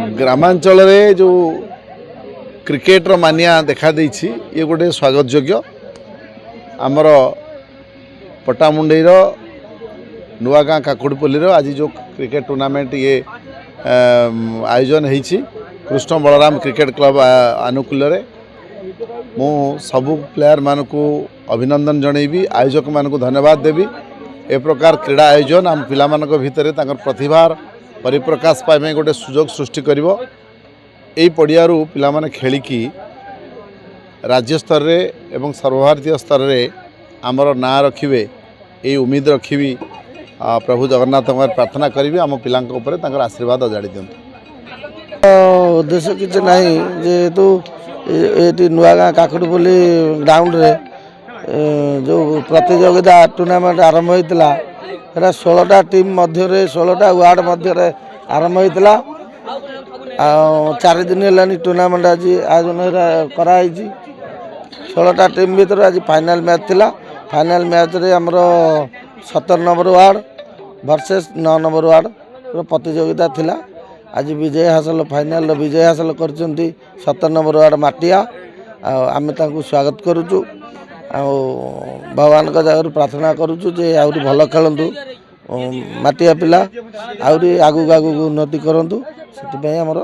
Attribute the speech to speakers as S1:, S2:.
S1: ग्रामांचल जो क्रिकेटर मानिया देखा देछि ये गोटे स्वागत योग्य आमर पटामुंडईर नुआगाँ काकुड़पल्लीर आज जो क्रिकेट टूर्नामेंट ये आयोजन होइछि कृष्ण बलराम क्रिकेट क्लब आनुकूल्य मु सबु प्लेयर मानकु अभिनंदन जनइबी आयोजक मानकु धन्यवाद देवी ए प्रकार क्रीड़ा आयोजन आम पिला मानक भितर तांकर प्रतिभार परिप्रकाश पाइबे गोटे सुजोग सृष्टि करिवो एई पड़ियारू पिला माने खेलिकी राज्य स्तर रे एवं सर्वभारतीय स्तर रे आमर ना रखिबे एई उम्मीद रखिबी प्रभु जगन्नाथ प्रार्थना करी आम पिलांक ऊपर तांकर आशीर्वाद अजाड़ी दियंतु।
S2: उद्देश्य किसी ना जेहेतु ये नुआगाँ काकुड़पल्ली ग्राउंड रे जो प्रतियोगिता टूर्नामेंट आरंभ होता है 16टा टीम मध्य 16टा वार्ड मध्य आरंभ होता 4 दिन है टूर्नामेंट आज आयोजन कराई 16टा टीम भीतर आज फाइनल मैच थिला। फाइनल मैच रे हमर 17 number ward versus 9 number ward प्रतियोगिता थिला। आज विजय हासिल फाइनल विजय हासिल कर 17 नंबर वार्ड माटिया आम स्वागत करुचु भगवान का जगह प्रार्थना करुचु जे आउरी भल खेलतु माटिया पिला आउरी आगु आगु उन्नति करतु से आमर